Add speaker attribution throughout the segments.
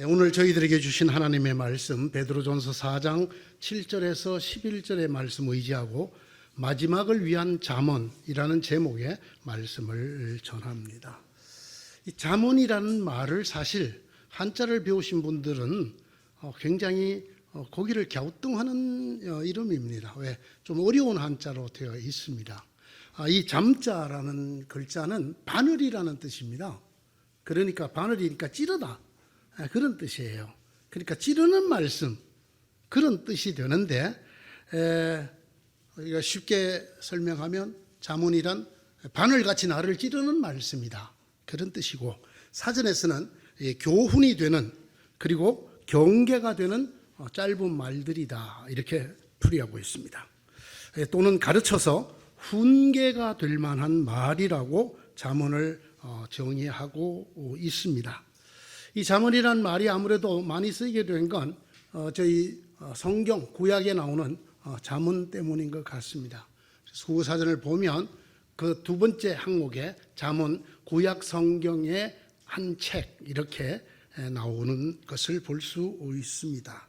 Speaker 1: 오늘 저희들에게 주신 하나님의 말씀 베드로전서 4장 7절에서 11절의 말씀 의지하고 마지막을 위한 잠언이라는 제목의 말씀을 전합니다. 이 잠언이라는 말을 사실 한자를 배우신 분들은 굉장히 고개를 갸우뚱하는 이름입니다. 왜? 좀 어려운 한자로 되어 있습니다. 이 잠자라는 글자는 바늘이라는 뜻입니다. 그러니까 바늘이니까 찌르다, 그런 뜻이에요. 그러니까 찌르는 말씀, 그런 뜻이 되는데, 우리가 쉽게 설명하면 잠언이란 바늘같이 나를 찌르는 말씀이다, 그런 뜻이고, 사전에서는 교훈이 되는, 그리고 경계가 되는 짧은 말들이다, 이렇게 풀이하고 있습니다. 또는 가르쳐서 훈계가 될 만한 말이라고 잠언을 정의하고 있습니다. 이 잠언이라는 말이 아무래도 많이 쓰이게 된 건 저희 성경 구약에 나오는 잠언 때문인 것 같습니다. 구사전을 보면 그 두 번째 항목에 잠언 구약 성경의 한 책 이렇게 나오는 것을 볼 수 있습니다.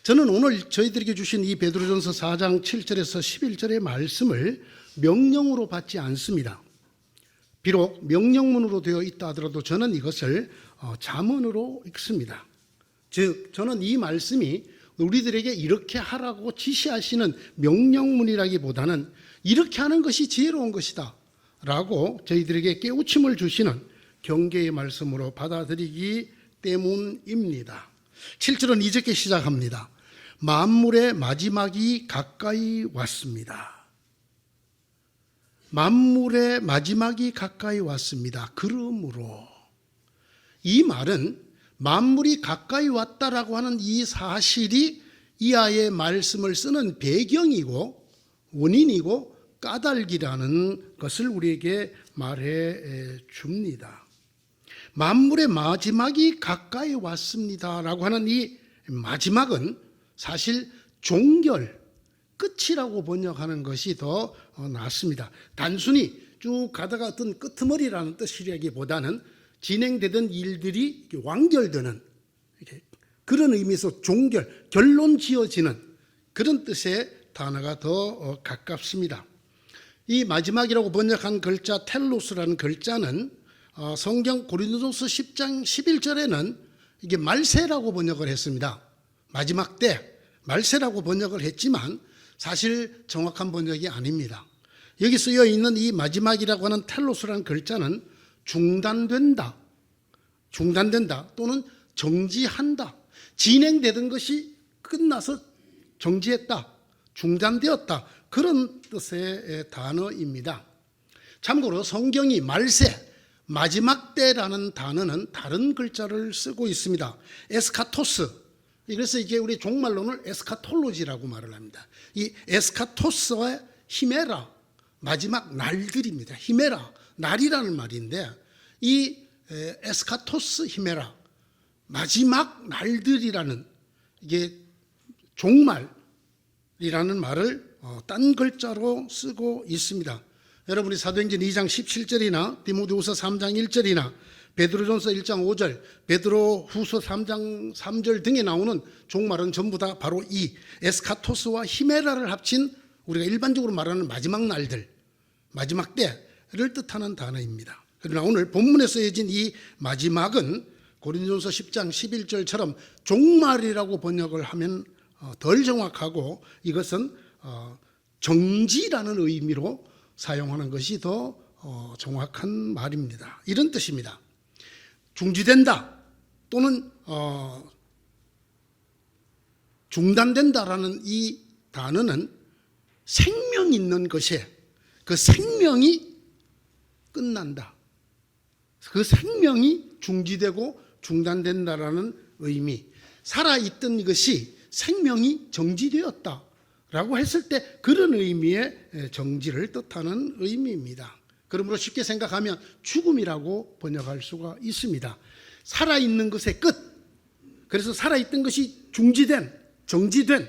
Speaker 1: 저는 오늘 저희들에게 주신 이 베드로전서 4장 7절에서 11절의 말씀을 명령으로 받지 않습니다. 비록 명령문으로 되어 있다 하더라도 저는 이것을 잠언으로 읽습니다. 즉 저는 이 말씀이 우리들에게 이렇게 하라고 지시하시는 명령문이라기보다는 이렇게 하는 것이 지혜로운 것이다 라고 저희들에게 깨우침을 주시는 경계의 말씀으로 받아들이기 때문입니다. 7절은 이렇게 시작합니다. 만물의 마지막이 가까이 왔습니다. 만물의 마지막이 가까이 왔습니다. 그러므로 이 말은 만물이 가까이 왔다라고 하는 이 사실이 이하의 말씀을 쓰는 배경이고 원인이고 까닭이라는 것을 우리에게 말해 줍니다. 만물의 마지막이 가까이 왔습니다라고 하는 이 마지막은 사실 종결, 끝이라고 번역하는 것이 더 낫습니다. 단순히 쭉 가다가 어떤 끄트머리라는 뜻이라기보다는 진행되던 일들이 완결되는 그런 의미에서 종결, 결론 지어지는 그런 뜻의 단어가 더 가깝습니다. 이 마지막이라고 번역한 글자 텔로스라는 글자는 성경 고린도전서 10장 11절에는 이게 말세라고 번역을 했습니다. 마지막 때 말세라고 번역을 했지만 사실 정확한 번역이 아닙니다. 여기 쓰여 있는 이 마지막이라고 하는 텔로스라는 글자는 중단된다 또는 정지한다, 진행되던 것이 끝나서 정지했다, 중단되었다, 그런 뜻의 단어입니다. 참고로 성경이 말세, 마지막 때라는 단어는 다른 글자를 쓰고 있습니다. 에스카토스, 그래서 이게 우리 종말론을 에스카톨로지라고 말을 합니다. 이 에스카토스와 히메라, 마지막 날들입니다. 히메라, 날이라는 말인데 이 에스카토스 히메라, 마지막 날들이라는 이게 종말이라는 말을 딴 글자로 쓰고 있습니다. 여러분이 사도행전 2장 17절이나 디모데후서 3장 1절이나 베드로전서 1장 5절, 베드로후서 3장 3절 등에 나오는 종말은 전부 다 바로 이 에스카토스와 히메라를 합친 우리가 일반적으로 말하는 마지막 날들, 마지막 때를 뜻하는 단어입니다. 그러나 오늘 본문에 쓰여진 이 마지막은 고린도전서 10장 11절처럼 종말이라고 번역을 하면 덜 정확하고 이것은 정지라는 의미로 사용하는 것이 더 정확한 말입니다. 이런 뜻입니다. 중지된다 또는 중단된다라는 이 단어는 생명 있는 것에 그 생명이 끝난다, 그 생명이 중지되고 중단된다라는 의미, 살아있던 것이 생명이 정지되었다라고 했을 때 그런 의미의 정지를 뜻하는 의미입니다. 그러므로 쉽게 생각하면 죽음이라고 번역할 수가 있습니다. 살아있는 것의 끝, 그래서 살아있던 것이 중지된, 정지된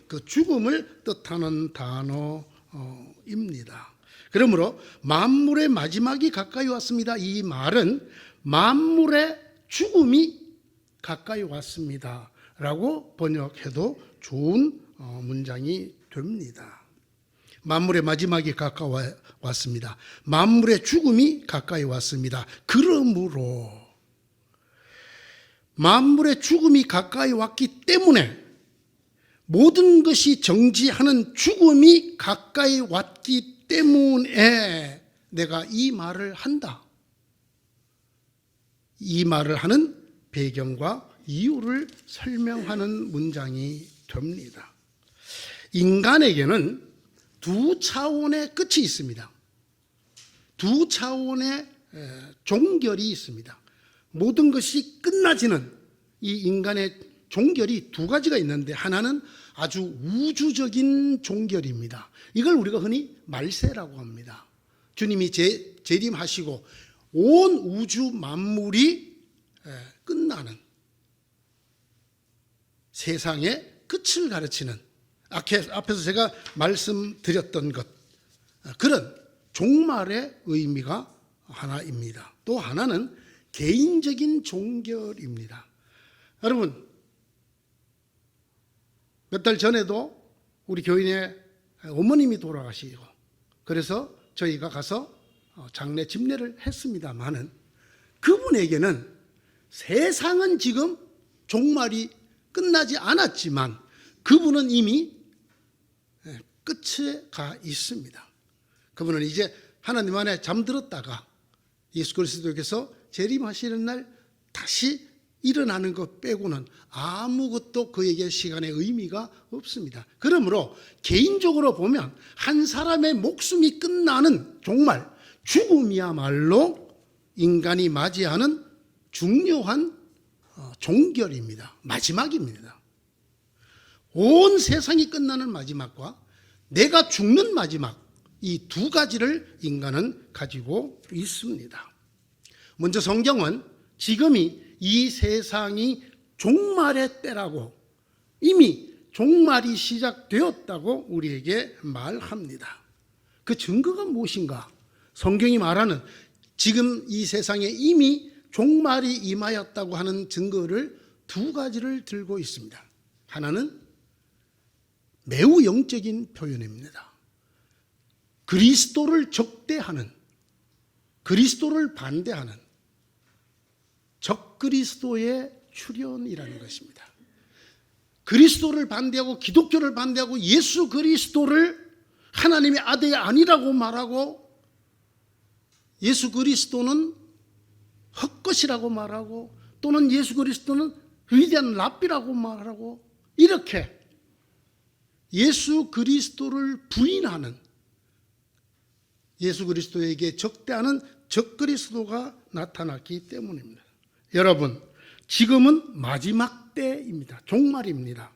Speaker 1: 그 죽음을 뜻하는 단어입니다. 그러므로 만물의 마지막이 가까이 왔습니다. 이 말은 만물의 죽음이 가까이 왔습니다 라고 번역해도 좋은 문장이 됩니다. 만물의 마지막이 가까이 왔습니다. 만물의 죽음이 가까이 왔습니다. 그러므로 만물의 죽음이 가까이 왔기 때문에 모든 것이 정지하는 죽음이 가까이 왔기 때문에 내가 이 말을 한다. 이 말을 하는 배경과 이유를 설명하는 문장이 됩니다. 인간에게는 두 차원의 끝이 있습니다. 두 차원의 종결이 있습니다. 모든 것이 끝나지는 이 인간의 종결이 두 가지가 있는데 하나는 아주 우주적인 종결입니다. 이걸 우리가 흔히 말세라고 합니다. 주님이 재림하시고 온 우주 만물이 끝나는 세상의 끝을 가르치는 앞에서 제가 말씀드렸던 것, 그런 종말의 의미가 하나입니다. 또 하나는 개인적인 종결입니다. 여러분, 몇 달 전에도 우리 교인의 어머님이 돌아가시고 그래서 저희가 가서 장례 집례를 했습니다마는 그분에게는 세상은 지금 종말이 끝나지 않았지만 그분은 이미 끝에 가 있습니다. 그분은 이제 하나님 안에 잠들었다가 예수 그리스도께서 재림하시는 날 다시 일어나는 것 빼고는 아무것도 그에게 시간의 의미가 없습니다. 그러므로 개인적으로 보면 한 사람의 목숨이 끝나는 종말, 죽음이야말로 인간이 맞이하는 중요한 종결입니다. 마지막입니다. 온 세상이 끝나는 마지막과 내가 죽는 마지막, 이 두 가지를 인간은 가지고 있습니다. 먼저 성경은 지금이 이 세상이 종말의 때라고, 이미 종말이 시작되었다고 우리에게 말합니다. 그 증거가 무엇인가? 성경이 말하는 지금 이 세상에 이미 종말이 임하였다고 하는 증거를 두 가지를 들고 있습니다. 하나는 매우 영적인 표현입니다. 그리스도를 적대하는, 그리스도를 반대하는 적그리스도의 출현이라는 것입니다. 그리스도를 반대하고 기독교를 반대하고 예수 그리스도를 하나님의 아들이 아니라고 말하고 예수 그리스도는 헛것이라고 말하고 또는 예수 그리스도는 위대한 랍비라고 말하고 이렇게 예수 그리스도를 부인하는, 예수 그리스도에게 적대하는 적그리스도가 나타났기 때문입니다. 여러분, 지금은 마지막 때입니다. 종말입니다.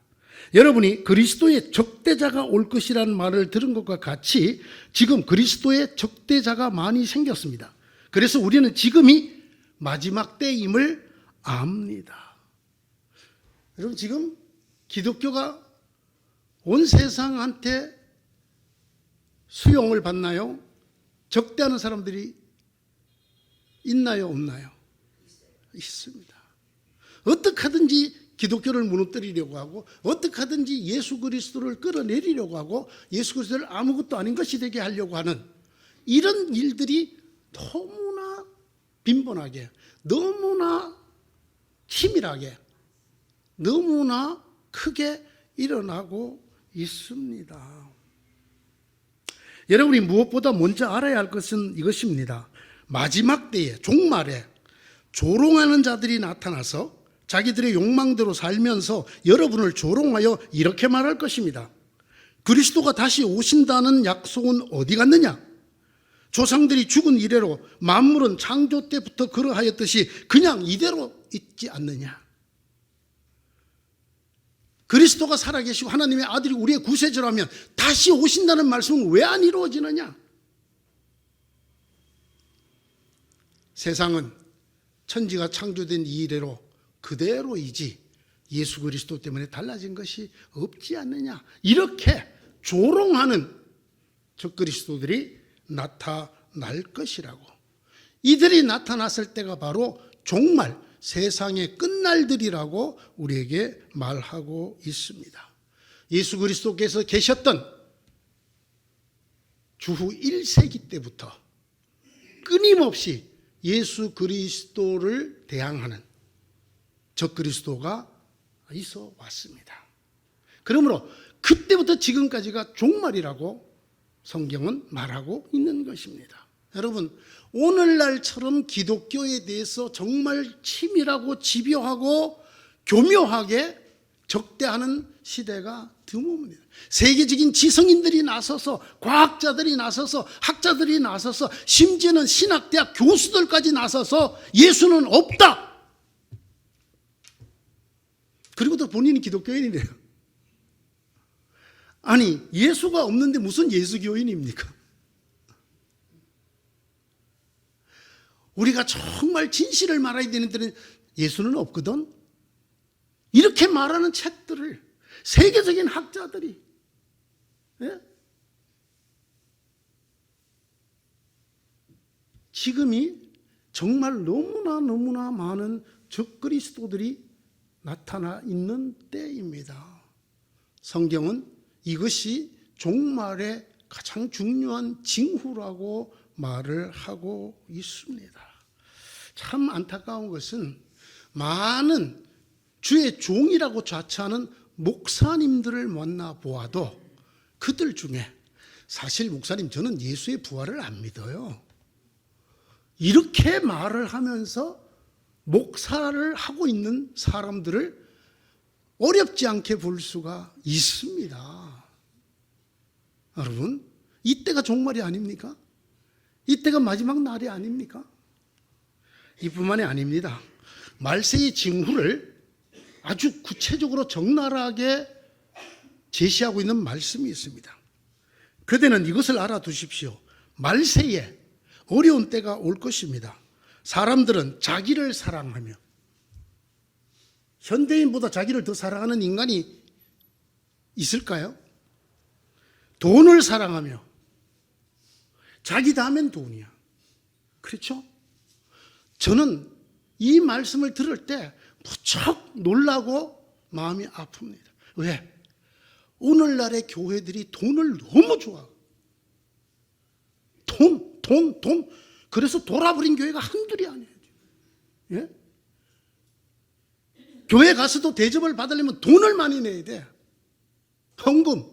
Speaker 1: 여러분이 그리스도의 적대자가 올 것이라는 말을 들은 것과 같이 지금 그리스도의 적대자가 많이 생겼습니다. 그래서 우리는 지금이 마지막 때임을 압니다. 여러분, 지금 기독교가 온 세상한테 수용을 받나요? 적대하는 사람들이 있나요? 없나요? 있습니다. 어떻게 하든지 기독교를 무너뜨리려고 하고 어떻게 하든지 예수 그리스도를 끌어내리려고 하고 예수 그리스도를 아무것도 아닌 것이 되게 하려고 하는 이런 일들이 너무나 빈번하게, 너무나 치밀하게, 너무나 크게 일어나고 있습니다. 여러분이 무엇보다 먼저 알아야 할 것은 이것입니다. 마지막 때에, 종말에 조롱하는 자들이 나타나서 자기들의 욕망대로 살면서 여러분을 조롱하여 이렇게 말할 것입니다. 그리스도가 다시 오신다는 약속은 어디 갔느냐? 조상들이 죽은 이래로 만물은 창조 때부터 그러하였듯이 그냥 이대로 있지 않느냐? 그리스도가 살아계시고 하나님의 아들이 우리의 구세주라면 다시 오신다는 말씀은 왜 안 이루어지느냐? 세상은 천지가 창조된 이 이래로 그대로이지 예수 그리스도 때문에 달라진 것이 없지 않느냐, 이렇게 조롱하는 적그리스도들이 나타날 것이라고. 이들이 나타났을 때가 바로 종말, 세상의 끝 끝날들이라고 우리에게 말하고 있습니다. 예수 그리스도께서 계셨던 주후 1세기 때부터 끊임없이 예수 그리스도를 대항하는 적그리스도가 있어 왔습니다. 그러므로 그때부터 지금까지가 종말이라고 성경은 말하고 있는 것입니다. 여러분, 오늘날처럼 기독교에 대해서 정말 치밀하고 집요하고 교묘하게 적대하는 시대가 드뭅니다. 세계적인 지성인들이 나서서, 과학자들이 나서서, 학자들이 나서서, 심지어는 신학대학 교수들까지 나서서 예수는 없다. 그리고 또 본인이 기독교인이래요. 아니, 예수가 없는데 무슨 예수교인입니까? 우리가 정말 진실을 말해야 되는 데는 예수는 없거든. 이렇게 말하는 책들을 세계적인 학자들이, 예? 지금이 정말 너무나 많은 적그리스도들이 나타나 있는 때입니다. 성경은 이것이 종말의 가장 중요한 징후라고 말을 하고 있습니다. 참 안타까운 것은 많은 주의 종이라고 자처하는 목사님들을 만나보아도 그들 중에 사실 목사님 저는 예수의 부활을 안 믿어요. 이렇게 말을 하면서 목사를 하고 있는 사람들을 어렵지 않게 볼 수가 있습니다. 여러분, 이때가 종말이 아닙니까? 이때가 마지막 날이 아닙니까? 이뿐만이 아닙니다. 말세의 징후를 아주 구체적으로 적나라하게 제시하고 있는 말씀이 있습니다. 그대는 이것을 알아두십시오. 말세에 어려운 때가 올 것입니다. 사람들은 자기를 사랑하며, 현대인보다 자기를 더 사랑하는 인간이 있을까요? 돈을 사랑하며, 자기 다음엔 돈이야. 그렇죠? 저는 이 말씀을 들을 때 무척 놀라고 마음이 아픕니다. 왜? 오늘날의 교회들이 돈을 너무 좋아하고, 돈. 그래서 돌아버린 교회가 한둘이 아니에요. 예? 교회 가서도 대접을 받으려면 돈을 많이 내야 돼. 헌금.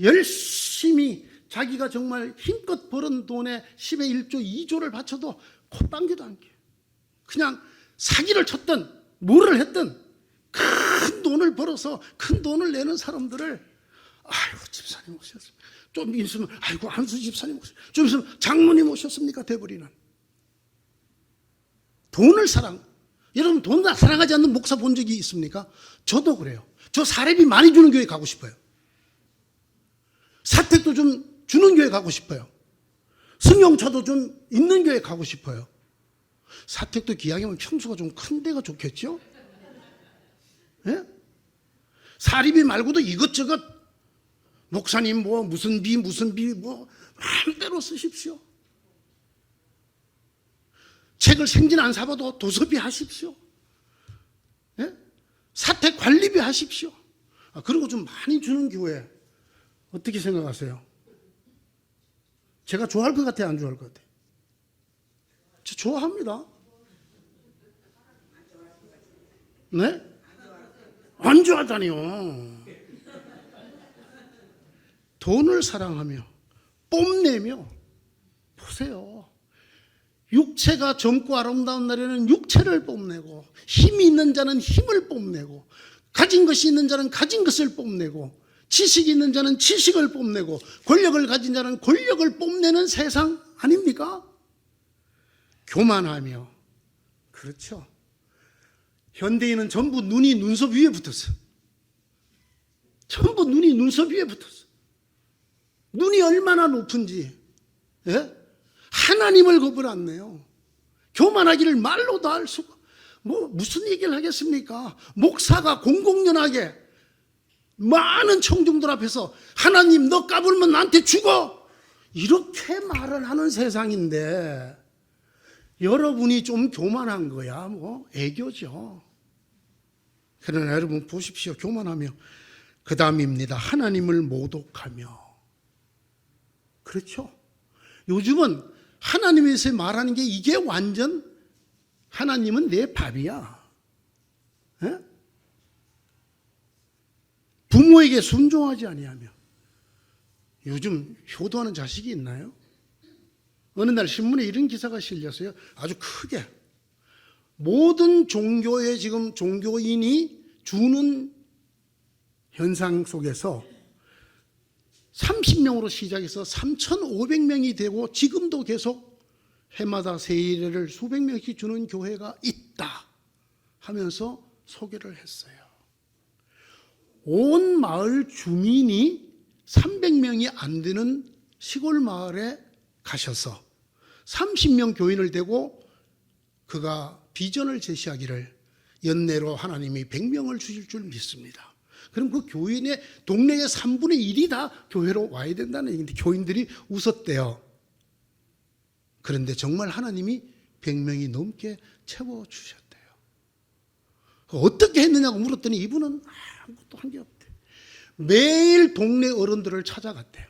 Speaker 1: 열심히 자기가 정말 힘껏 벌은 돈에 10의 1조, 2조를 바쳐도 콧방귀도 안 껴요. 그냥 사기를 쳤든 뭐를 했든 큰 돈을 벌어서 큰 돈을 내는 사람들을, 아이고 집사님 오셨습니다. 좀 있으면 아이고 한수 집사님 오셨습니다. 좀 있으면 장모님 오셨습니까? 돼버리는. 돈을 여러분 돈 사랑하지 않는 목사 본 적이 있습니까? 저도 그래요. 저 사례비 많이 주는 교회 가고 싶어요. 사택도 좀 주는 교회 가고 싶어요. 승용차도 좀 있는 교회 가고 싶어요. 사택도 기왕이면 평수가 좀 큰 데가 좋겠죠? 예? 사리비 말고도 이것저것 목사님 뭐 무슨 비 뭐 마음대로 쓰십시오. 책을 생진 안 사봐도 도서비 하십시오. 예? 사택 관리비 하십시오. 그리고 좀 많이 주는 교회 어떻게 생각하세요? 제가 좋아할 것 같아요? 안 좋아할 것 같아요? 저 좋아합니다. 네? 안 좋아하다니요. 돈을 사랑하며 뽐내며, 보세요. 육체가 젊고 아름다운 날에는 육체를 뽐내고, 힘이 있는 자는 힘을 뽐내고, 가진 것이 있는 자는 가진 것을 뽐내고, 지식이 있는 자는 지식을 뽐내고, 권력을 가진 자는 권력을 뽐내는 세상 아닙니까? 교만하며. 그렇죠. 현대인은 전부 눈이 눈썹 위에 붙었어. 전부 눈이 눈썹 위에 붙었어. 눈이 얼마나 높은지. 예? 하나님을 겁을 안 내요. 교만하기를 말로도 할 수가. 무슨 얘기를 하겠습니까? 목사가 공공연하게 많은 청중들 앞에서 하나님 너 까불면 나한테 죽어, 이렇게 말을 하는 세상인데, 여러분이 좀 교만한 거야 뭐 애교죠. 그러나 여러분 보십시오. 교만하며 그 다음입니다. 하나님을 모독하며. 그렇죠. 요즘은 하나님에서 말하는 게 이게 완전 하나님은 내 밥이야. 에? 부모에게 순종하지 아니하며. 요즘 효도하는 자식이 있나요? 어느 날 신문에 이런 기사가 실렸어요. 아주 크게. 모든 종교에 지금 종교인이 주는 현상 속에서 30명으로 시작해서 3,500명이 되고 지금도 계속 해마다 세일을 수백 명씩 주는 교회가 있다 하면서 소개를 했어요. 온 마을 주민이 300명이 안 되는 시골 마을에 가셔서 30명 교인을 대고 그가 비전을 제시하기를 연내로 하나님이 100명을 주실 줄 믿습니다. 그럼 그 교인의 동네의 3분의 1이 다 교회로 와야 된다는 얘기인데 교인들이 웃었대요. 그런데 정말 하나님이 100명이 넘게 채워주셨대요. 어떻게 했느냐고 물었더니 이분은 아무것도 한 게 없대요. 매일 동네 어른들을 찾아갔대요.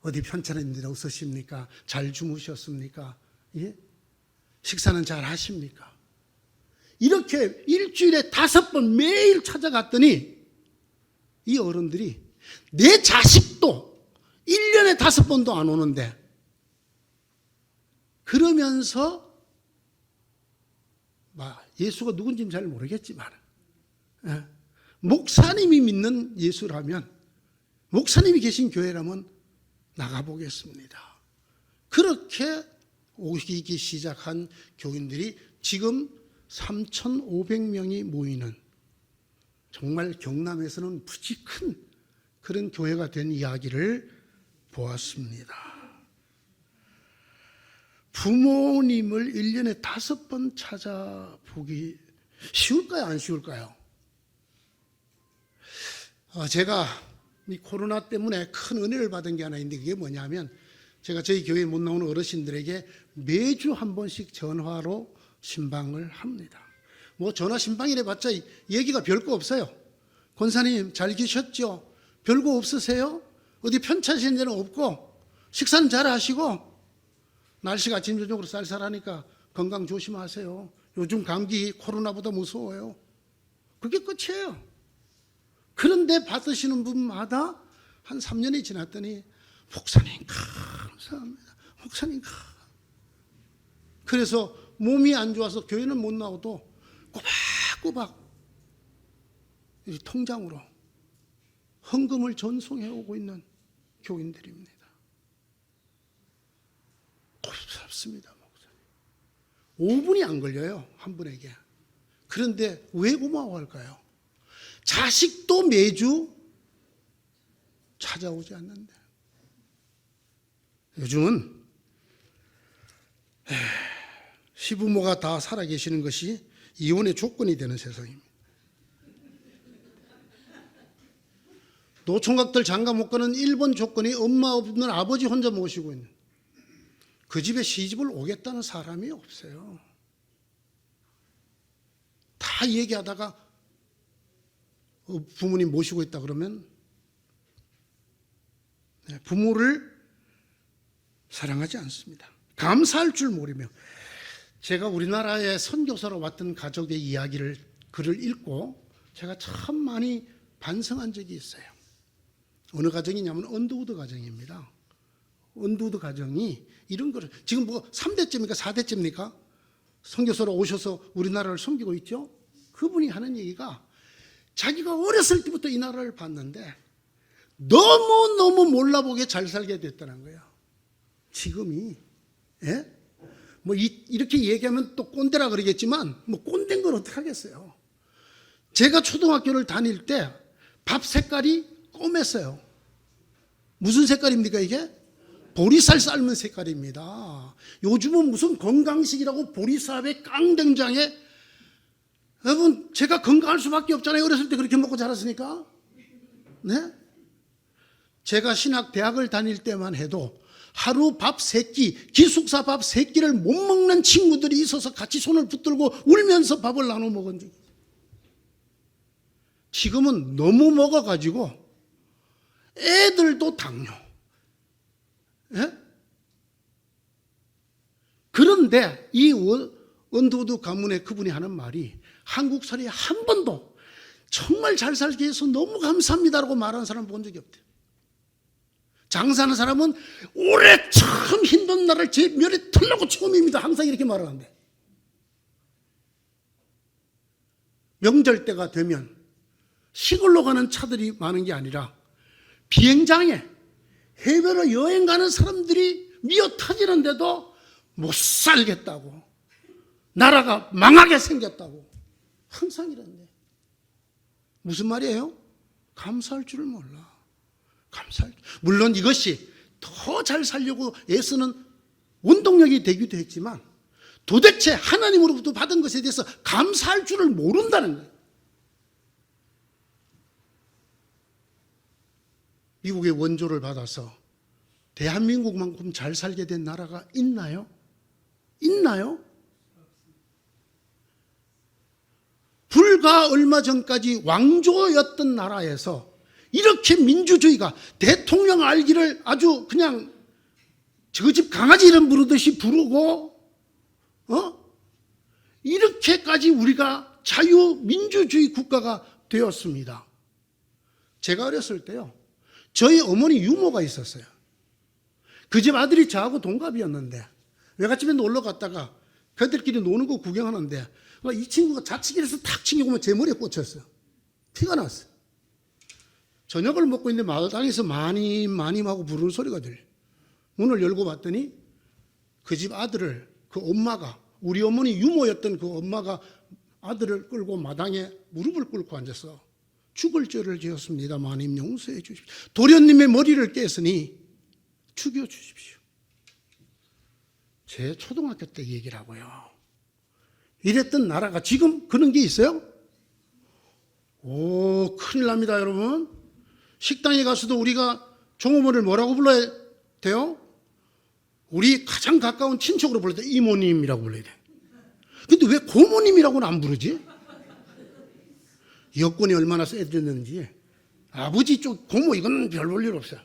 Speaker 1: 어디 편찮은 일 없으십니까? 잘 주무셨습니까? 예? 식사는 잘 하십니까? 이렇게 일주일에 5번 매일 찾아갔더니 이 어른들이 내 자식도 1년에 5번도 안 오는데 그러면서 예수가 누군지는 잘 모르겠지만 목사님이 믿는 예수라면 목사님이 계신 교회라면 나가보겠습니다. 그렇게 오기 시작한 교인들이 지금 3,500명이 모이는 정말 경남에서는 무지 큰 그런 교회가 된 이야기를 보았습니다. 부모님을 1년에 5번 찾아보기 쉬울까요? 안 쉬울까요? 제가 이 코로나 때문에 큰 은혜를 받은 게 하나 있는데 그게 뭐냐면 제가 저희 교회에 못 나오는 어르신들에게 매주 한 번씩 전화로 신방을 합니다. 뭐 전화 신방이래 봤자 얘기가 별거 없어요. 권사님 잘 계셨죠? 별거 없으세요? 어디 편찮으신 데는 없고 식사는 잘 하시고 날씨가 아침 저녁으로 쌀쌀하니까 건강 조심하세요. 요즘 감기 코로나보다 무서워요. 그게 끝이에요. 그런데 받으시는 분마다 한 3년이 지났더니 목사님 감사합니다. 목사님 그래서 몸이 안 좋아서 교회는 못 나오도 꼬박꼬박 통장으로 헌금을 전송해 오고 있는 교인들입니다. 고맙습니다. 목사님. 5분이 안 걸려요. 한 분에게. 그런데 왜 고마워할까요? 자식도 매주 찾아오지 않는데. 요즘은 시부모가 다 살아계시는 것이 이혼의 조건이 되는 세상입니다. 노총각들 장가 못 가는 1번 조건이 엄마 없는 아버지 혼자 모시고 있는 그 집에 시집을 오겠다는 사람이 없어요. 다 얘기하다가 부모님 모시고 있다 그러면 부모를 사랑하지 않습니다. 감사할 줄 모르며 제가 우리나라에 선교사로 왔던 가족의 이야기를 글을 읽고 제가 참 많이 반성한 적이 있어요. 어느 가정이냐면 언더우드 가정입니다. 언더우드 가정이 이런 거를 지금 뭐 3대째입니까? 4대째입니까? 선교사로 오셔서 우리나라를 섬기고 있죠. 그분이 하는 얘기가 자기가 어렸을 때부터 이 나라를 봤는데 너무너무 몰라보게 잘 살게 됐다는 거예요. 지금이 뭐 이렇게 얘기하면 또 꼰대라 그러겠지만 뭐 꼰대인 걸 어떻게 하겠어요. 제가 초등학교를 다닐 때 밥 색깔이 꼬맸어요. 무슨 색깔입니까 이게? 보리쌀 삶은 색깔입니다. 요즘은 무슨 건강식이라고 보리쌀에 깡된장에 여러분 제가 건강할 수밖에 없잖아요. 어렸을 때 그렇게 먹고 자랐으니까. 네? 제가 신학 대학을 다닐 때만 해도 하루 밥 3끼, 기숙사 밥 3끼를 못 먹는 친구들이 있어서 같이 손을 붙들고 울면서 밥을 나눠 먹은 적이 있어요. 지금은 너무 먹어가지고 애들도 당뇨. 예? 그런데 이 언더우드 가문의 그분이 하는 말이 한국살이에 한 번도 정말 잘 살게 해서 너무 감사합니다라고 말하는 사람 본 적이 없대요. 장사하는 사람은 올해 처음 힘든 날을 제 멸에 털려고 처음입니다. 항상 이렇게 말하는데 명절 때가 되면 시골로 가는 차들이 많은 게 아니라 비행장에 해외로 여행 가는 사람들이 미어 터지는데도 못 살겠다고, 나라가 망하게 생겼다고 항상 이런데 무슨 말이에요? 감사할 줄을 몰라. 물론 이것이 더 잘 살려고 애쓰는 원동력이 되기도 했지만 도대체 하나님으로부터 받은 것에 대해서 감사할 줄을 모른다는 거예요. 미국의 원조를 받아서 대한민국만큼 잘 살게 된 나라가 있나요? 있나요? 불과 얼마 전까지 왕조였던 나라에서 이렇게 민주주의가 대통령 알기를 아주 그냥 저 집 강아지 이름 부르듯이 부르고 이렇게까지 우리가 자유민주주의 국가가 되었습니다. 제가 어렸을 때요, 저희 어머니 유모가 있었어요. 그 집 아들이 저하고 동갑이었는데 외갓집에 놀러 갔다가 그들끼리 노는 거 구경하는데 이 친구가 자치기에서 탁 치고 제 머리에 꽂혔어요. 피가 났어요. 저녁을 먹고 있는데 마당에서 마님하고 부르는 소리가 들려요. 문을 열고 봤더니 그 집 아들을, 그 엄마가, 우리 어머니 유모였던 그 엄마가 아들을 끌고 마당에 무릎을 꿇고 앉아서 죽을 죄를 지었습니다. 마님 용서해 주십시오. 도련님의 머리를 깼으니 죽여주십시오. 제 초등학교 때 얘기라고요. 이랬던 나라가 지금 그런 게 있어요? 오, 큰일 납니다, 여러분. 식당에 가서도 우리가 종업원을 뭐라고 불러야 돼요? 우리 가장 가까운 친척으로 불러야 돼. 이모님이라고 불러야 돼. 근데 왜 고모님이라고는 안 부르지? 여권이 얼마나 세졌는지. 아버지 쪽 고모 이건 별 볼 일 없어요.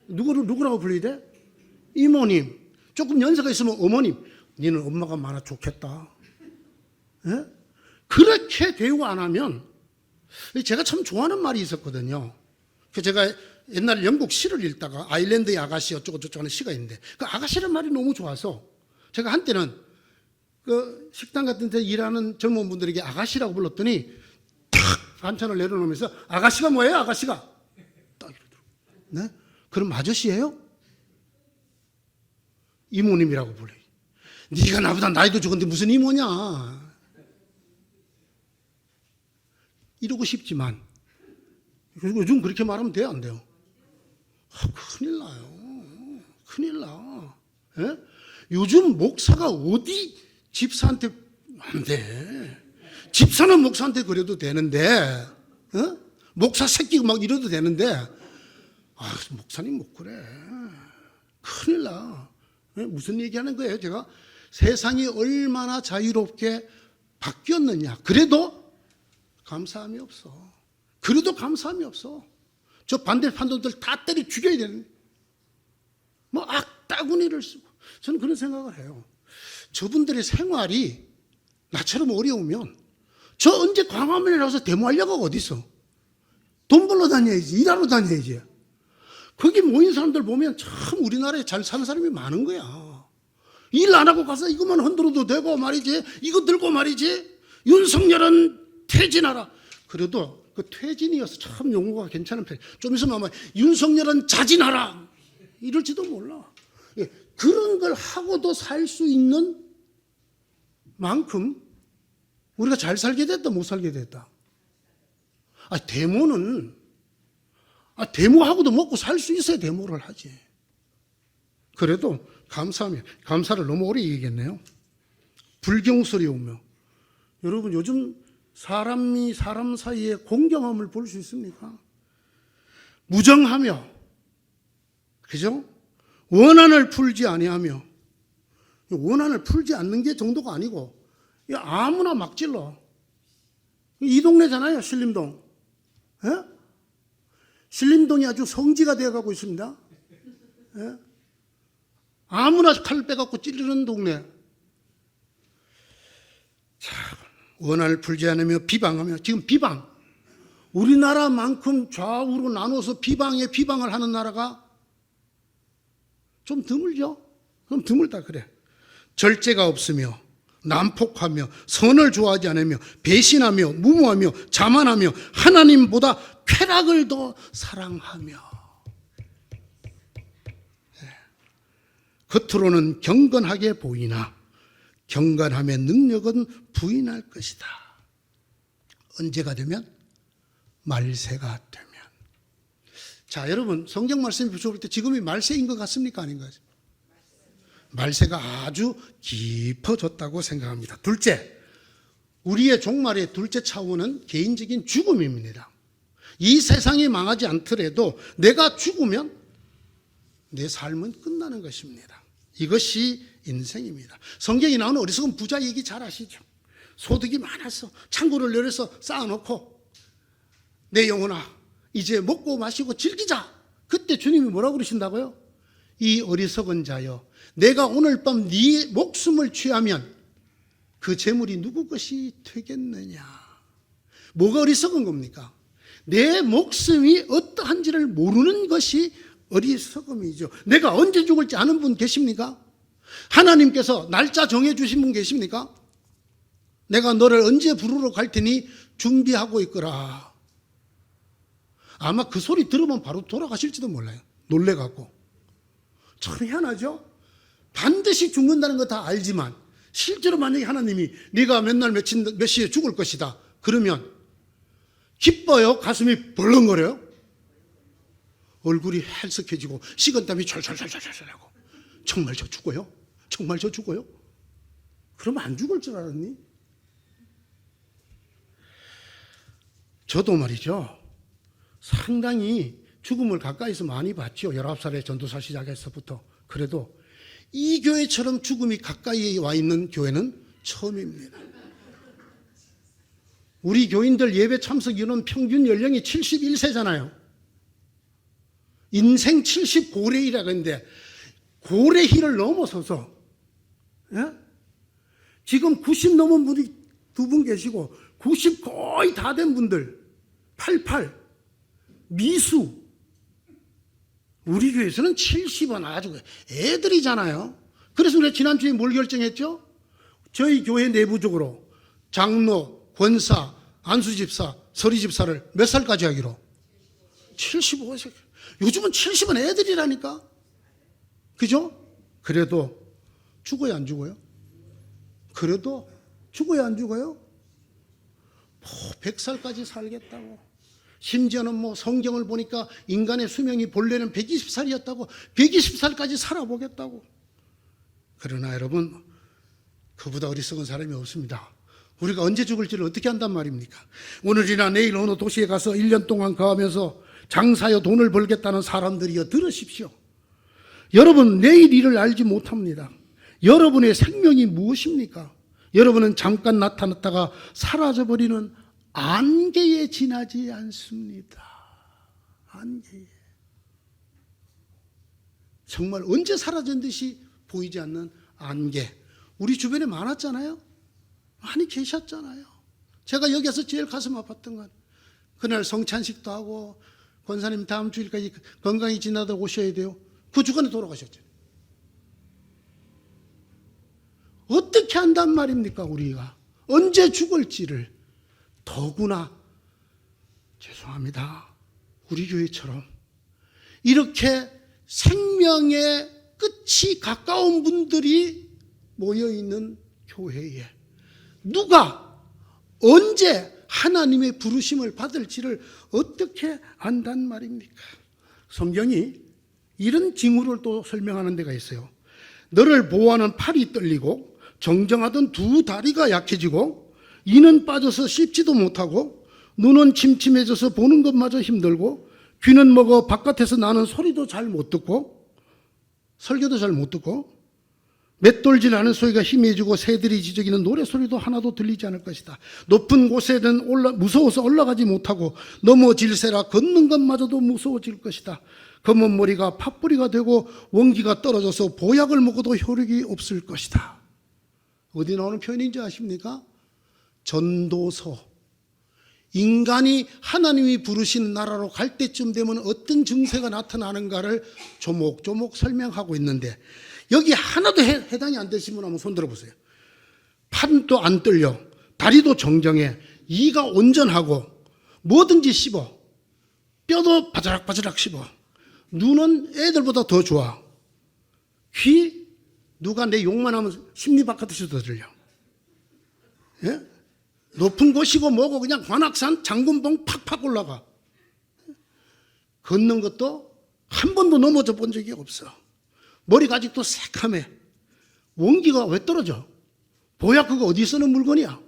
Speaker 1: 누구라고 불러야 돼? 이모님. 조금 연세가 있으면 어머님. 니는 엄마가 많아 좋겠다. 예? 그렇게 대우 안 하면, 제가 참 좋아하는 말이 있었거든요. 제가 옛날 영국 시를 읽다가 아일랜드의 아가씨 어쩌고 저쩌고 하는 시가 있는데 그 아가씨라는 말이 너무 좋아서 제가 한때는 그 식당 같은 데 일하는 젊은 분들에게 아가씨라고 불렀더니 탁 반찬을 내려놓으면서 아가씨가 뭐예요? 아가씨가 딱 이러더라고요. 네? 그럼 아저씨예요? 이모님이라고 불러요. 네가 나보다 나이도 적은데 무슨 이모냐. 이러고 싶지만 요즘 그렇게 말하면 돼요, 안 돼요? 큰일 나요. 큰일 나. 예? 요즘 목사가 어디 집사한테 안 돼. 집사는 목사한테 그래도 되는데, 목사 새끼 막 이래도 되는데, 목사님 못 그래. 큰일 나. 무슨 얘기하는 거예요? 제가 세상이 얼마나 자유롭게 바뀌었느냐. 그래도 감사함이 없어. 그래도 감사함이 없어. 저 반대판도들 다 때려 죽여야 되는, 악다구니를 쓰고. 저는 그런 생각을 해요. 저분들의 생활이 나처럼 어려우면 저 언제 광화문에 나와서 데모하려고 어디 있어? 돈 벌러 다녀야지. 일하러 다녀야지. 거기 모인 사람들 보면 참 우리나라에 잘 사는 사람이 많은 거야. 일 안 하고 가서 이것만 흔들어도 되고 말이지. 이거 들고 말이지. 윤석열은 퇴진하라. 그래도 그 퇴진이어서 참 용어가 괜찮은 편. 좀 있으면 아마 윤석열은 자진하라 이럴지도 몰라. 그런 걸 하고도 살 수 있는 만큼 우리가 잘 살게 됐다, 못 살게 됐다. 데모는 데모하고도 먹고 살 수 있어야 데모를 하지. 그래도 감사를 너무 오래 얘기했네요. 불경스러우며. 여러분 요즘 사람이 사람 사이에 공경함을 볼 수 있습니까? 무정하며, 그죠? 원한을 풀지 아니하며, 원한을 풀지 않는 게 정도가 아니고 아무나 막 질러. 이 동네잖아요, 신림동. 예? 신림동이 아주 성지가 되어가고 있습니다. 예? 아무나 칼 빼갖고 찌르는 동네. 자, 원한을 풀지 않으며 비방하며, 지금 비방. 우리나라만큼 좌우로 나눠서 비방을 하는 나라가 좀 드물죠? 좀 드물다 그래. 절제가 없으며 난폭하며 선을 좋아하지 않으며 배신하며 무모하며 자만하며 하나님보다 쾌락을 더 사랑하며, 겉으로는 경건하게 보이나 경건함의 능력은 부인할 것이다. 언제가 되면? 말세가 되면. 자, 여러분, 성경 말씀이 비춰볼 때 지금이 말세인 것 같습니까? 아닌가요? 말세가 아주 깊어졌다고 생각합니다. 둘째, 우리의 종말의 둘째 차원은 개인적인 죽음입니다. 이 세상이 망하지 않더라도 내가 죽으면 내 삶은 끝나는 것입니다. 이것이 인생입니다. 성경에 나오는 어리석은 부자 얘기 잘 아시죠? 소득이 많아서 창고를 열어서 쌓아놓고 내 영혼아 이제 먹고 마시고 즐기자. 그때 주님이 뭐라고 그러신다고요? 이 어리석은 자여, 내가 오늘 밤 네 목숨을 취하면 그 재물이 누구 것이 되겠느냐. 뭐가 어리석은 겁니까? 내 목숨이 어떠한지를 모르는 것이 어리석음이죠. 내가 언제 죽을지 아는 분 계십니까? 하나님께서 날짜 정해주신 분 계십니까? 내가 너를 언제 부르러 갈 테니 준비하고 있거라. 아마 그 소리 들으면 바로 돌아가실지도 몰라요. 놀래갖고. 참 희한하죠? 반드시 죽는다는 거 다 알지만 실제로 만약에 하나님이 네가 몇날 몇 시에 죽을 것이다 그러면 기뻐요? 가슴이 벌렁거려요? 얼굴이 헬쓱해지고 식은땀이 철철철철철 하고, 정말 저 죽어요? 정말 저 죽어요? 그러면 안 죽을 줄 알았니? 저도 말이죠, 상당히 죽음을 가까이서 많이 봤죠. 19살에 전도사 시작해서부터. 그래도 이 교회처럼 죽음이 가까이 와 있는 교회는 처음입니다. 우리 교인들 예배 참석 인원 평균 연령이 71세잖아요. 인생 70고래이라고 했는데 고래희를 넘어서서, 예? 지금 90 넘은 분이 두 분 계시고 90 거의 다 된 분들, 88, 미수. 우리 교회에서는 70은 아주 애들이잖아요. 그래서 우리가 지난주에 뭘 결정했죠? 저희 교회 내부적으로 장로, 권사, 안수집사, 서리집사를 몇 살까지 하기로? 75세. 요즘은 70은 애들이라니까. 그죠? 그래도 죽어야 안 죽어요? 그래도 죽어야 안 죽어요? 100살까지 살겠다고. 심지어는 뭐 성경을 보니까 인간의 수명이 본래는 120살이었다고, 120살까지 살아보겠다고. 그러나 여러분, 그보다 어리석은 사람이 없습니다. 우리가 언제 죽을지를 어떻게 한단 말입니까? 오늘이나 내일 어느 도시에 가서 1년 동안 거하면서 장사여 돈을 벌겠다는 사람들이여 들으십시오. 여러분, 내일 일을 알지 못합니다. 여러분의 생명이 무엇입니까? 여러분은 잠깐 나타났다가 사라져버리는 안개에 지나지 않습니다. 안개에. 정말 언제 사라진 듯이 보이지 않는 안개. 우리 주변에 많았잖아요. 많이 계셨잖아요. 제가 여기서 제일 가슴 아팠던 건 그날 성찬식도 하고 권사님 다음 주일까지 건강히 지나다 오셔야 돼요. 그 주간에 돌아가셨죠. 어떻게 한단 말입니까? 우리가 언제 죽을지를. 더구나 죄송합니다, 우리 교회처럼 이렇게 생명의 끝이 가까운 분들이 모여있는 교회에 누가 언제 하나님의 부르심을 받을지를 어떻게 안단 말입니까? 성경이 이런 징후를 또 설명하는 데가 있어요. 너를 보호하는 팔이 떨리고 정정하던 두 다리가 약해지고 이는 빠져서 씹지도 못하고 눈은 침침해져서 보는 것마저 힘들고 귀는 먹어 바깥에서 나는 소리도 잘 못 듣고 설교도 잘 못 듣고 맷돌질하는 소리가 희미해지고 새들이 지저귀는 노래소리도 하나도 들리지 않을 것이다. 높은 곳에는 무서워서 올라가지 못하고 넘어질세라 걷는 것마저도 무서워질 것이다. 검은 머리가 팥뿌리가 되고 원기가 떨어져서 보약을 먹어도 효력이 없을 것이다. 어디 나오는 표현인지 아십니까? 전도서. 인간이 하나님이 부르신 나라로 갈 때쯤 되면 어떤 증세가 나타나는가를 조목조목 설명하고 있는데 여기 하나도 해당이 안 되신 분 한번 손 들어보세요. 팔도 안 떨려, 다리도 정정해, 이가 온전하고 뭐든지 씹어, 뼈도 바자락바자락 씹어, 눈은 애들보다 더 좋아, 귀 누가 내 욕만 하면 심리바깥에서 더 들려. 예? 높은 곳이고 뭐고 그냥 관악산 장군봉 팍팍 올라가. 걷는 것도 한 번도 넘어져 본 적이 없어. 머리가 아직도 새카매. 원기가 왜 떨어져? 보약 그거 어디 쓰는 물건이야?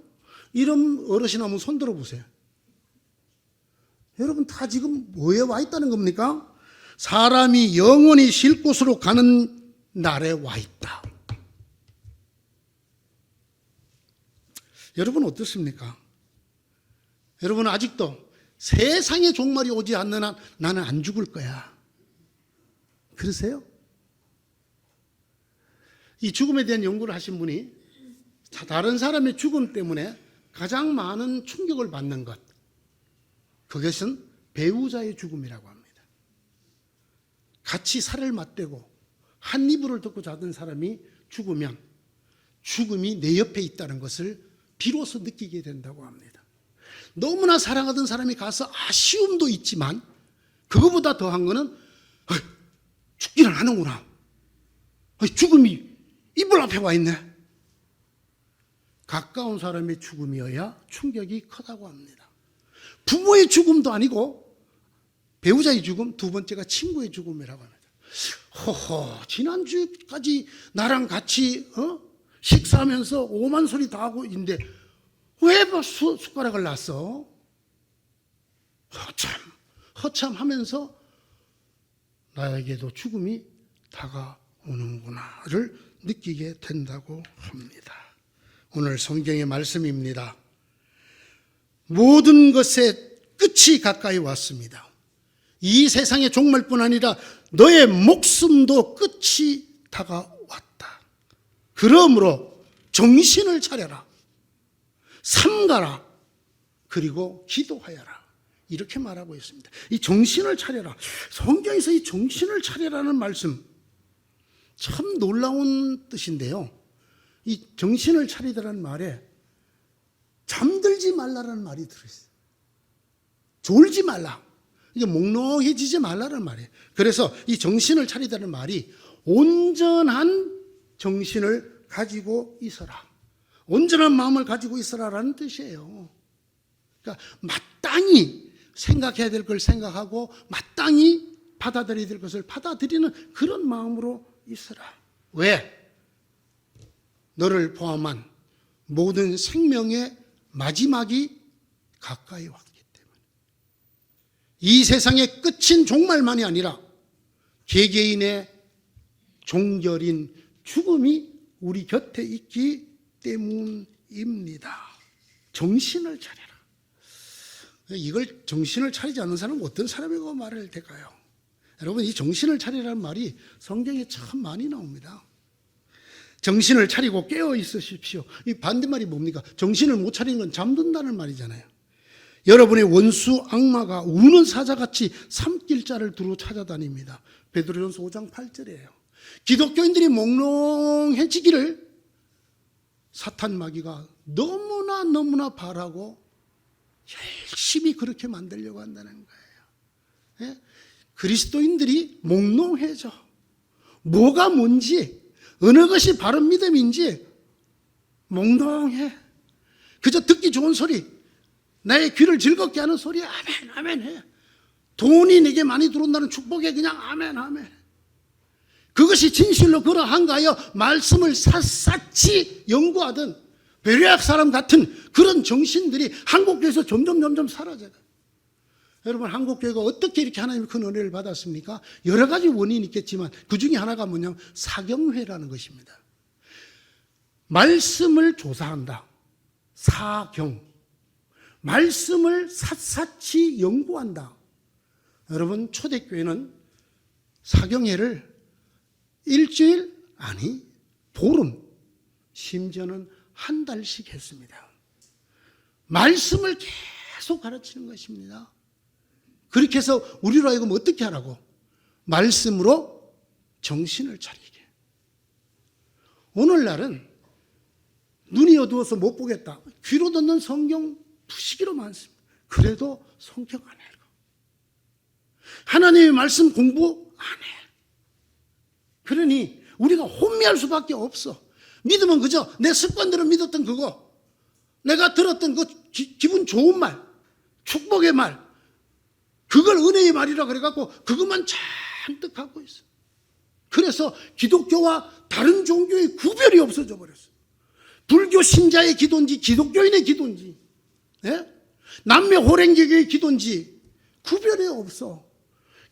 Speaker 1: 이런 어르신 한번 손 들어보세요. 여러분 다 지금 뭐에 와 있다는 겁니까? 사람이 영원히 쉴 곳으로 가는 날에 와 있다. 여러분 어떻습니까? 여러분 아직도 세상의 종말이 오지 않는 한 나는 안 죽을 거야. 그러세요? 이 죽음에 대한 연구를 하신 분이 다른 사람의 죽음 때문에 가장 많은 충격을 받는 것, 그것은 배우자의 죽음이라고 합니다. 같이 살을 맞대고 한 이불을 덮고 자던 사람이 죽으면 죽음이 내 옆에 있다는 것을 비로소 느끼게 된다고 합니다. 너무나 사랑하던 사람이 가서 아쉬움도 있지만 그거보다 더한 거는 죽기는 하는구나. 죽음이 이불 앞에 와 있네. 가까운 사람의 죽음이어야 충격이 크다고 합니다. 부모의 죽음도 아니고 배우자의 죽음, 두 번째가 친구의 죽음이라고 합니다. 허허, 지난주까지 나랑 같이 식사하면서 오만 소리 다 하고 있는데 왜 숟가락을 놨어? 허참 하면서 나에게도 죽음이 다가오는구나를 느끼게 된다고 합니다. 오늘 성경의 말씀입니다. 모든 것의 끝이 가까이 왔습니다. 이 세상의 종말뿐 아니라 너의 목숨도 끝이 다가왔다. 그러므로 정신을 차려라. 삼가라. 그리고 기도하여라. 이렇게 말하고 있습니다. 이 정신을 차려라. 성경에서 이 정신을 차려라는 말씀 참 놀라운 뜻인데요. 이 정신을 차리라는 말에 잠들지 말라라는 말이 들어있어요. 졸지 말라. 이게 몽롱해지지 말라는 말이에요. 그래서 이 정신을 차리라는 말이 온전한 정신을 가지고 있어라. 온전한 마음을 가지고 있어라라는 뜻이에요. 그러니까 마땅히 생각해야 될 걸 생각하고 마땅히 받아들여야 될 것을 받아들이는 그런 마음으로 있어라. 왜? 너를 포함한 모든 생명의 마지막이 가까이 왔기 때문에. 이 세상의 끝인 종말만이 아니라 개개인의 종결인 죽음이 우리 곁에 있기 때문입니다. 정신을 차려라. 이걸 정신을 차리지 않는 사람은 어떤 사람이고 말을 될까요? 여러분, 이 정신을 차리라는 말이 성경에 참 많이 나옵니다. 정신을 차리고 깨어 있으십시오. 이 반대말이 뭡니까? 정신을 못 차리는 건 잠든다는 말이잖아요. 여러분의 원수 악마가 우는 사자같이 삼킬자를 두루 찾아다닙니다. 베드로전서 5장 8절이에요. 기독교인들이 몽롱해지기를 사탄 마귀가 너무나 바라고 열심히 그렇게 만들려고 한다는 거예요. 예? 그리스도인들이 몽롱해져. 뭐가 뭔지, 어느 것이 바른 믿음인지 몽롱해. 그저 듣기 좋은 소리, 나의 귀를 즐겁게 하는 소리 아멘 아멘 해. 돈이 내게 많이 들어온다는 축복에 그냥 아멘 아멘. 그것이 진실로 그러한가 하여 말씀을 샅샅이 연구하던 베레악 사람 같은 그런 정신들이 한국교회에서 점점 사라져요. 여러분, 한국교회가 어떻게 이렇게 하나님의 큰 은혜를 받았습니까? 여러 가지 원인이 있겠지만 그 중에 하나가 뭐냐면 사경회라는 것입니다. 말씀을 조사한다. 사경. 말씀을 샅샅이 연구한다. 여러분, 초대교회는 사경회를 일주일, 아니 보름, 심지어는 한 달씩 했습니다. 말씀을 계속 가르치는 것입니다. 그렇게 해서 우리로 하여금 어떻게 하라고? 말씀으로 정신을 차리게. 오늘날은 눈이 어두워서 못 보겠다. 귀로 듣는 성경 부시기로 많습니다. 그래도 성경 안 읽어. 하나님의 말씀 공부 안 해. 그러니 우리가 혼미할 수밖에 없어. 믿으면 그저 내 습관대로 믿었던 그거, 내가 들었던 그 기분 좋은 말, 축복의 말, 그걸 은혜의 말이라 그래갖고 그것만 잔뜩 갖고 있어. 그래서 기독교와 다른 종교의 구별이 없어져 버렸어. 불교 신자의 기도인지 기독교인의 기도인지, 예? 남매 호랭개의 기도인지 구별이 없어.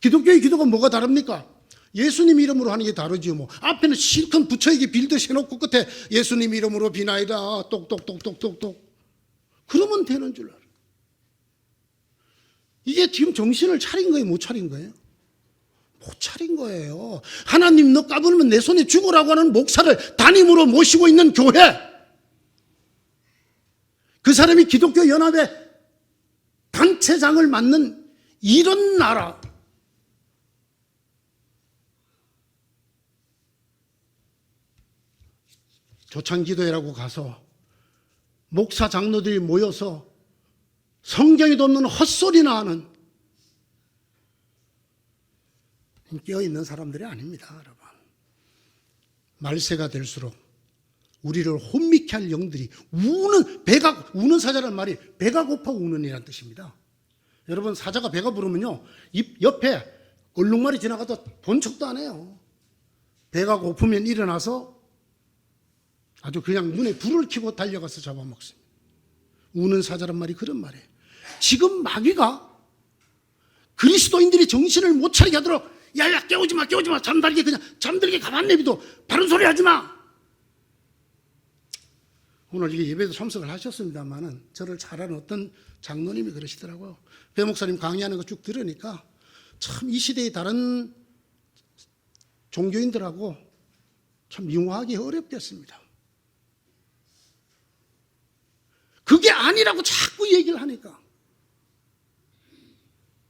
Speaker 1: 기독교의 기도가 뭐가 다릅니까? 예수님 이름으로 하는 게 다르지요. 뭐 앞에는 실컷 부처에게 빌듯이 해놓고 끝에 예수님 이름으로 비나이다 똑똑똑똑똑똑 그러면 되는 줄 알아. 이게 지금 정신을 차린 거예요, 못 차린 거예요? 못 차린 거예요. 하나님 너 까불면 내 손에 죽으라고 하는 목사를 담임으로 모시고 있는 교회, 그 사람이 기독교 연합의 단체장을 맡는 이런 나라, 조창기도회라고 가서 목사 장로들이 모여서 성경에도 없는 헛소리나 하는 깨어있는 사람들이 아닙니다, 여러분. 말세가 될수록 우리를 혼미케 할 영들이 우는 사자라는 말이 배가 고파 우는이라는 뜻입니다. 여러분, 사자가 배가 부르면요, 입 옆에 얼룩말이 지나가도 본 척도 안 해요. 배가 고프면 일어나서 아주 그냥 눈에 불을 켜고 달려가서 잡아먹습니다. 우는 사자란 말이 그런 말이에요. 지금 마귀가 그리스도인들이 정신을 못 차리게 하도록 야야 깨우지 마 잠들게 그냥 잠들게 가만 내비둬 바른 소리 하지 마. 오늘 이게 예배도 참석을 하셨습니다만은 저를 잘 아는 어떤 장로님이 그러시더라고요. 배 목사님 강의하는 거 쭉 들으니까 참 이 시대의 다른 종교인들하고 참 융화하기 어렵겠습니다. 그게 아니라고 자꾸 얘기를 하니까.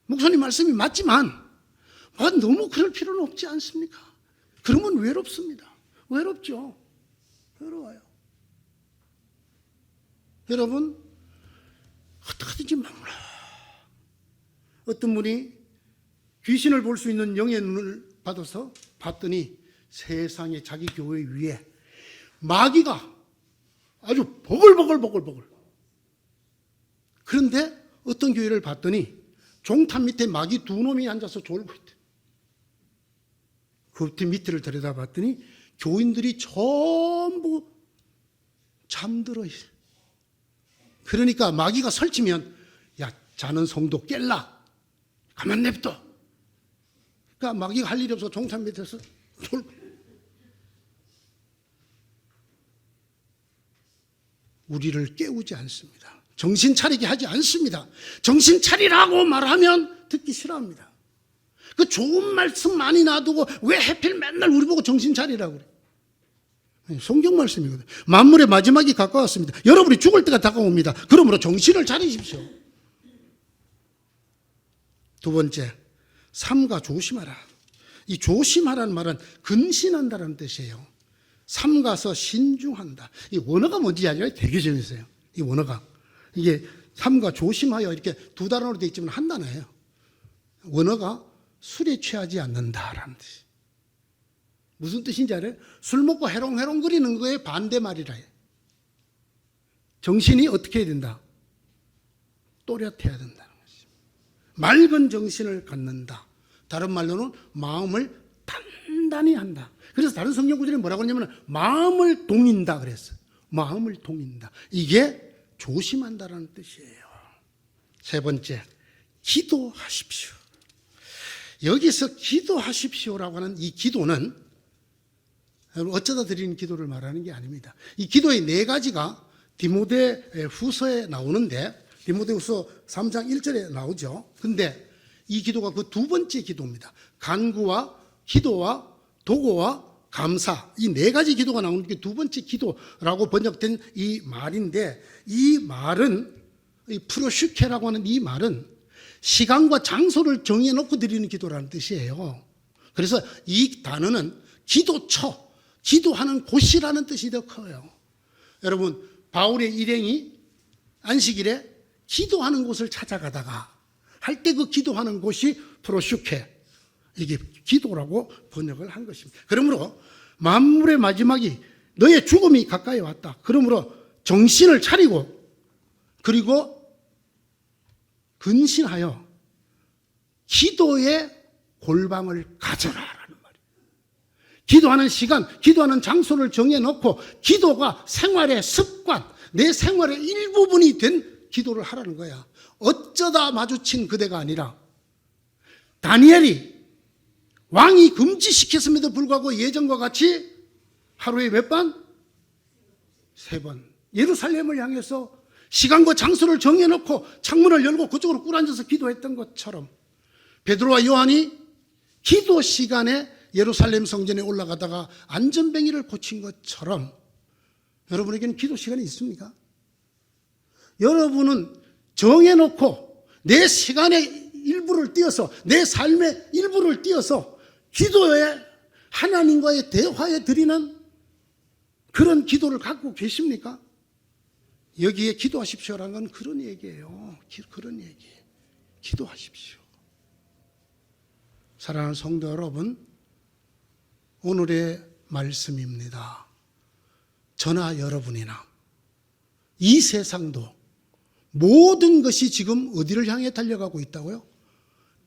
Speaker 1: 목사님 말씀이 맞지만 너무 그럴 필요는 없지 않습니까? 그러면 외롭습니다. 외롭죠. 외로워요. 여러분, 어떻게든지 막무라. 어떤 분이 귀신을 볼 수 있는 영의 눈을 받아서 봤더니 세상에 자기 교회 위에 마귀가 아주 버글버글. 그런데 어떤 교회를 봤더니 종탑 밑에 마귀 두 놈이 앉아서 졸고 있대. 그 밑을 들여다봤더니 교인들이 전부 잠들어 있어. 그러니까 마귀가 설치면 야, 자는 성도 깰라. 가만 냅둬. 그러니까 마귀가 할 일이 없어 종탑 밑에서 졸고. 우리를 깨우지 않습니다. 정신 차리게 하지 않습니다. 정신 차리라고 말하면 듣기 싫어합니다. 그 좋은 말씀 많이 놔두고 왜 하필 맨날 우리 보고 정신 차리라고 그래. 성경 말씀이거든요. 만물의 마지막이 가까웠습니다. 여러분이 죽을 때가 다가옵니다. 그러므로 정신을 차리십시오. 두 번째, 삼가 조심하라. 이 조심하라는 말은 근신한다는 뜻이에요. 삼가서 신중한다. 이 원어가 뭔지 아시죠? 되게 재밌어요. 이 원어가. 이게 삼가 조심하여 이렇게 두 단어로 되어 있지만 한 단어예요. 원어가 술에 취하지 않는다라는 뜻이. 무슨 뜻인지 알아요? 술 먹고 해롱해롱 거리는 거에 반대말이라 해요. 정신이 어떻게 해야 된다? 또렷해야 된다는 것이죠. 맑은 정신을 갖는다. 다른 말로는 마음을 단단히 한다. 그래서 다른 성경 구절에 뭐라고 하냐면 마음을 동인다 그랬어요. 마음을 동인다. 이게 조심한다라는 뜻이에요. 세 번째, 기도하십시오. 여기서 기도하십시오라고 하는 이 기도는 어쩌다 드리는 기도를 말하는 게 아닙니다. 이 기도의 네 가지가 디모데 후서에 나오는데, 디모데 후서 3장 1절에 나오죠. 근데 이 기도가 그 두 번째 기도입니다. 간구와 기도와 도고와 감사, 이 네 가지 기도가 나오는 게 두 번째 기도라고 번역된 이 말인데, 이 말은, 이 프로슈케라고 하는 이 말은 시간과 장소를 정해놓고 드리는 기도라는 뜻이에요. 그래서 이 단어는 기도처, 기도하는 곳이라는 뜻이 더 커요. 여러분, 바울의 일행이 안식일에 기도하는 곳을 찾아가다가 할 때 그 기도하는 곳이 프로슈케, 이게 기도라고 번역을 한 것입니다. 그러므로 만물의 마지막이 너의 죽음이 가까이 왔다. 그러므로 정신을 차리고 그리고 근신하여 기도의 골방을 가져라라는 말이에요. 기도하는 시간, 기도하는 장소를 정해놓고 기도가 생활의 습관, 내 생활의 일부분이 된 기도를 하라는 거야. 어쩌다 마주친 그대가 아니라 다니엘이 왕이 금지시켰음에도 불구하고 예전과 같이 하루에 몇 번? 3번. 예루살렘을 향해서 시간과 장소를 정해놓고 창문을 열고 그쪽으로 꿇어앉아서 기도했던 것처럼 베드로와 요한이 기도 시간에 예루살렘 성전에 올라가다가 안전뱅이를 고친 것처럼 여러분에게는 기도 시간이 있습니까? 여러분은 정해놓고 내 시간의 일부를 띄어서, 내 삶의 일부를 띄어서 기도에 하나님과의 대화에 드리는 그런 기도를 갖고 계십니까? 여기에 기도하십시오라는 건 그런 얘기예요. 그런 얘기예요. 기도하십시오. 사랑하는 성도 여러분, 오늘의 말씀입니다. 저나 여러분이나 이 세상도 모든 것이 지금 어디를 향해 달려가고 있다고요?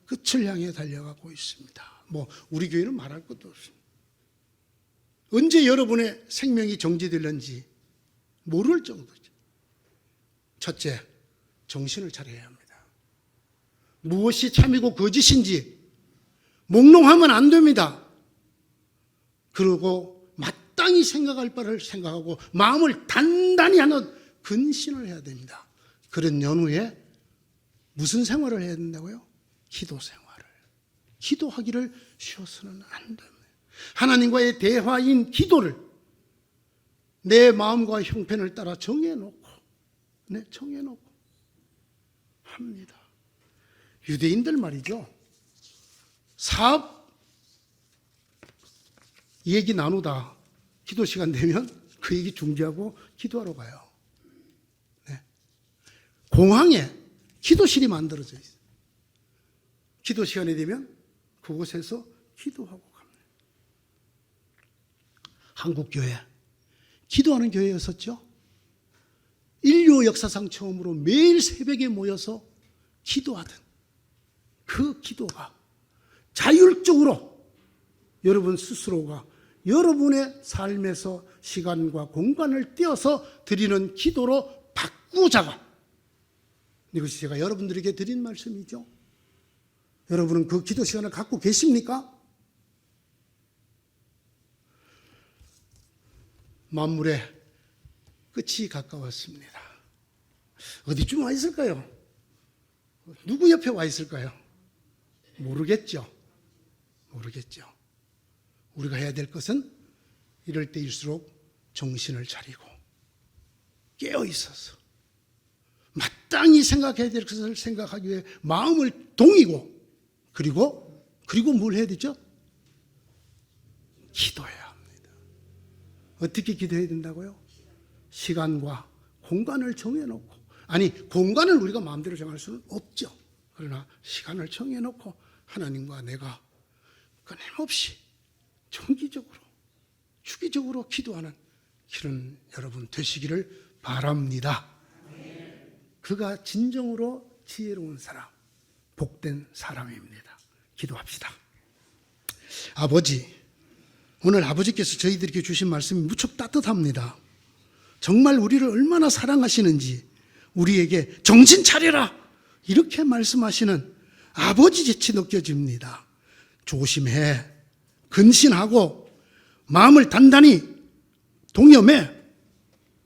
Speaker 1: 끝을 향해 달려가고 있습니다. 우리 교회는 말할 것도 없습니다. 언제 여러분의 생명이 정지될는지 모를 정도죠. 첫째, 정신을 차려야 합니다. 무엇이 참이고 거짓인지 몽롱하면 안 됩니다. 그리고 마땅히 생각할 바를 생각하고 마음을 단단히 하는 근신을 해야 됩니다. 그런 연후에 무슨 생활을 해야 된다고요? 기도 생활을. 기도하기를 쉬어서는 안 됩니다. 하나님과의 대화인 기도를 내 마음과 형편을 따라 정해놓고 합니다. 유대인들 말이죠. 사업 얘기 나누다 기도 시간 되면 그 얘기 중지하고 기도하러 가요. 공항에 기도실이 만들어져 있어요. 기도 시간이 되면 그곳에서 기도하고 갑니다. 한국교회, 기도하는 교회였었죠. 인류 역사상 처음으로 매일 새벽에 모여서 기도하던 그 기도가 자율적으로 여러분 스스로가 여러분의 삶에서 시간과 공간을 떼어서 드리는 기도로 바꾸자가, 이것이 제가 여러분들에게 드린 말씀이죠. 여러분은 그 기도 시간을 갖고 계십니까? 만물의 끝이 가까웠습니다. 어디쯤 와 있을까요? 누구 옆에 와 있을까요? 모르겠죠. 우리가 해야 될 것은 이럴 때일수록 정신을 차리고 깨어 있어서 마땅히 생각해야 될 것을 생각하기 위해 마음을 동이고 그리고 뭘 해야 되죠? 기도해야 합니다. 어떻게 기도해야 된다고요? 시간과 공간을 정해놓고, 공간을 우리가 마음대로 정할 수는 없죠. 그러나 시간을 정해놓고 하나님과 내가 끊임없이 정기적으로 주기적으로 기도하는 그런 여러분 되시기를 바랍니다. 그가 진정으로 지혜로운 사람, 복된 사람입니다. 기도합시다. 아버지, 오늘 아버지께서 저희들에게 주신 말씀이 무척 따뜻합니다. 정말 우리를 얼마나 사랑하시는지 우리에게 정신 차려라, 이렇게 말씀하시는 아버지 재치 느껴집니다. 조심해, 근신하고 마음을 단단히 동염해.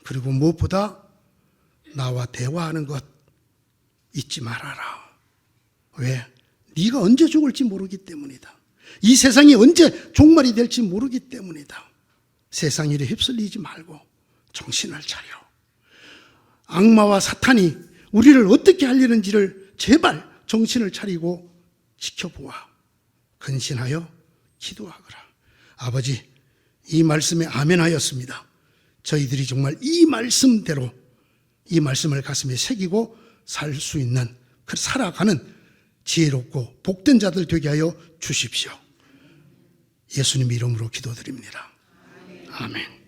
Speaker 1: 그리고 무엇보다 나와 대화하는 것 잊지 말아라. 왜? 네가 언제 죽을지 모르기 때문이다. 이 세상이 언제 종말이 될지 모르기 때문이다. 세상 일에 휩쓸리지 말고 정신을 차려. 악마와 사탄이 우리를 어떻게 하려는지를 제발 정신을 차리고 지켜보아. 근신하여 기도하거라. 아버지, 이 말씀에 아멘하였습니다. 저희들이 정말 이 말씀대로 이 말씀을 가슴에 새기고 살 수 있는, 살아가는 지혜롭고 복된 자들 되게 하여 주십시오. 예수님 이름으로 기도드립니다. 아멘.